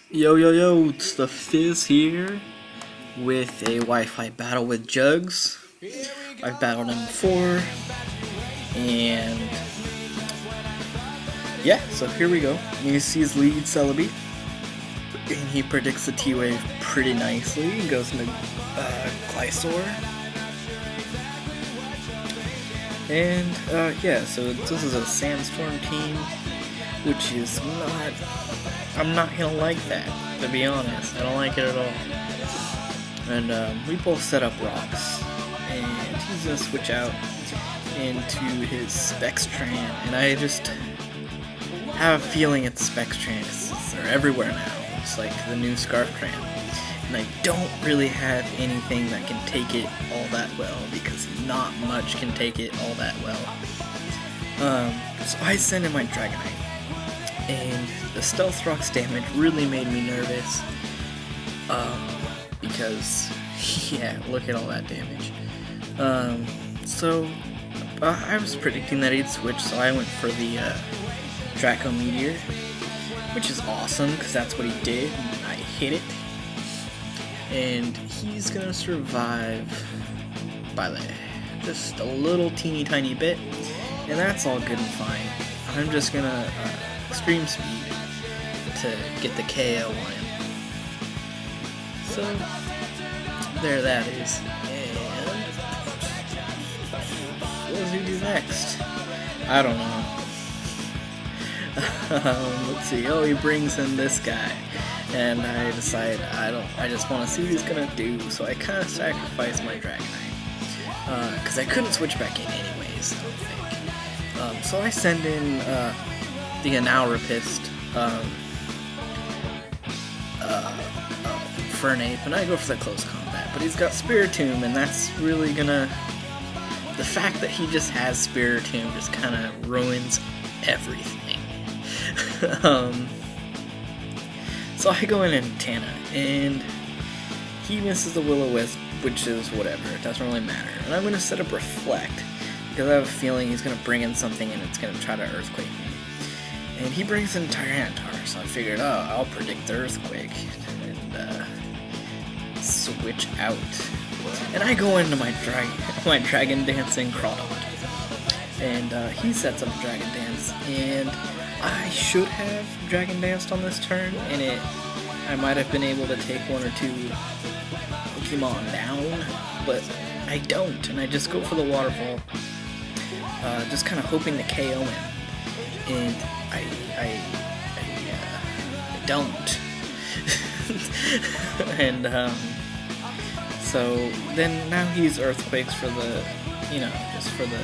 Yo yo yo, it's the thiese here with a Wi-Fi battle with Jugs. I've battled him before, and yeah, so here we go. You see his lead Celebi, and he predicts the T-Wave pretty nicely. He goes into Glysaur. And yeah, so this is a Sandstorm team, which is not, I'm not gonna like that, to be honest. I don't like it at all. And we both set up rocks, and he's gonna switch out into his Spectran, and I just have a feeling it's Spectran, because they're everywhere now. It's like the new Scarftran. And I don't really have anything that can take it all that well, because not much can take it all that well. So I send in my Dragonite, and the Stealth Rock's damage really made me nervous, because, yeah, look at all that damage. I was predicting that he'd switch, so I went for the Draco Meteor, which is awesome, because that's what he did, and I hit it. And he's gonna survive by just a little teeny tiny bit, and that's all good and fine. I'm just gonna extreme speed to get the KO on him. So there that is. And what does he do next? I don't know. Let's see. Oh, he brings in this guy. And I decide I just want to see what he's gonna do, so I kind of sacrifice my Dragonite, because I couldn't switch back in anyways, I don't think. So I send in the now rapist Fernape, and I go for the close combat, but he's got Spiritomb, and that's really gonna, the fact that he just has Spiritomb just kind of ruins everything. So I go in and Tana, and he misses the Will-O-Wisp, which is whatever, it doesn't really matter. And I'm going to set up Reflect, because I have a feeling he's going to bring in something and it's going to try to Earthquake me. And he brings in Tyranitar, so I figured, oh, I'll predict the Earthquake, and switch out. And I go into my Dragon Dancing Crawdaunt, and he sets up Dragon Dance, and I should have Dragon Danced on this turn, and I might have been able to take one or two Pokemon down, but I don't, and I just go for the Waterfall, just kind of hoping to KO him, and I don't. And so then now he's Earthquakes for the, just for the,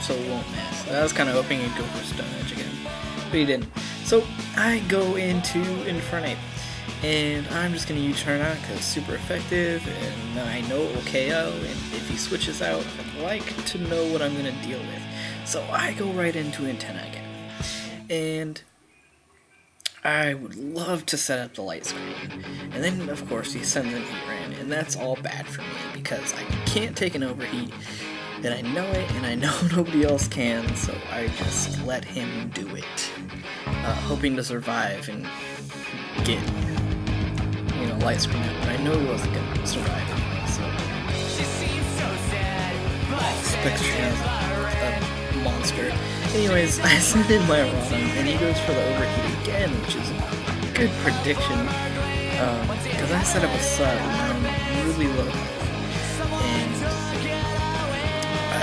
so it won't miss. I was kind of hoping he'd go for Stone Edge again, but he didn't. So I go into Infernape, and I'm just going to U-turn out because it's super effective, and I know it will KO, and if he switches out, I'd like to know what I'm going to deal with. So I go right into Antenna again, and I would love to set up the light screen, and then of course he sends in Heatran, and that's all bad for me because I can't take an overheat, and I know it, and I know nobody else can, so I just let him do it, hoping to survive and get, light screen out, but I know he wasn't going to survive anyway, so Spectran is a monster. Anyways, I send in my Rotom, and he goes for the overheat again, which is a good prediction, because I set up a sub, and I'm really low, and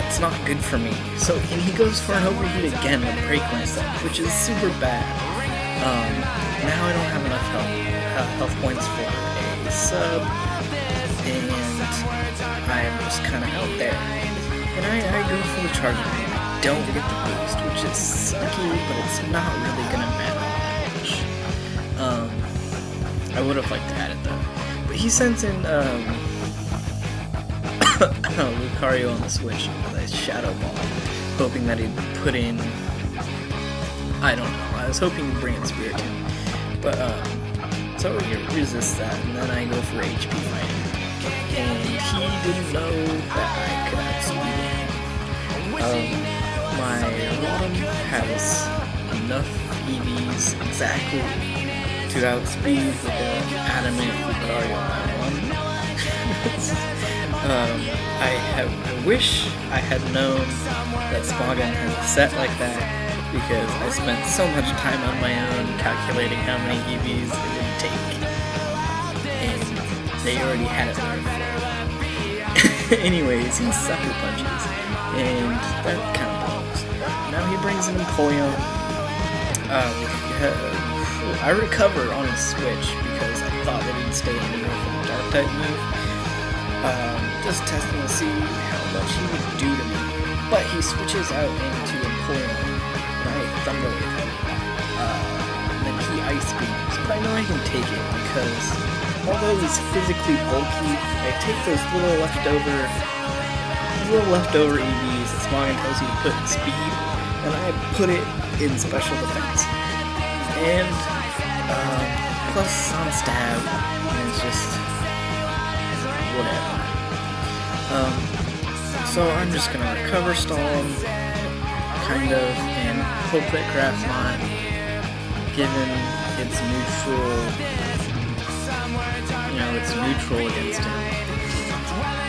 it's not good for me. So, and he goes for an overheat again with Break myself, which is super bad. Now I don't have enough health points for a sub, and I'm just kind of out there. And I go for the Charger, and I don't get the boost, which is sucky, but it's not really gonna matter that much. I would have liked to add it though. But he sends in Lucario on the Switch with a Shadow Ball, hoping that he'd put in, I don't know, I was hoping he'd bring in Spiritomb. But, so he resists that, and then I go for HP fighting. And he didn't know that I could outspeed him. My Rotom has enough EVs exactly to outspeed with an adamant Lucario at 1. I wish I had known that Smogon has a set like that, because I spent so much time on my own calculating how many EVs it would take, and they already had it there. Anyways, he sucker punches, and that kind of blows. Now he brings in Empoleon. I recover on his switch because I thought that he'd stay anywhere from the dark type move. Just testing to see how much he would do to me. But he switches out into Empoleon, and I Thunder Wave him. And then he Ice Beams. But I know I can take it because although he's physically bulky, I take those little leftover EVs that Smogon tells you to put in speed, and I put it in special defense. And plus on stab, and it's just whatever. So I'm just gonna recover stall him, kind of, and hope that Grassmon, given its neutral against him,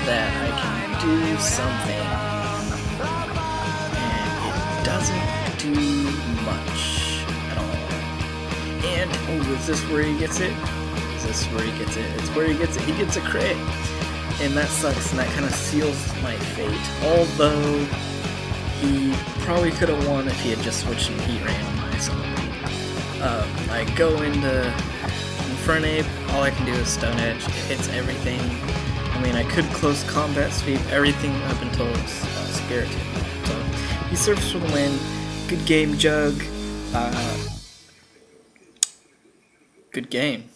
that I can do something. And it doesn't do much at all. And, oh, is this where he gets it? Is this where he gets it? It's where he gets it. He gets a crit. And that sucks, and that kind of seals my fate. Although, he probably could have won if he had just switched and heat randomized. I go into Infernape, all I can do is Stone Edge. It hits everything. I mean, I could close combat sweep everything up until Spirit Tip. So, he serves for the win. Good game, Jug. Good game.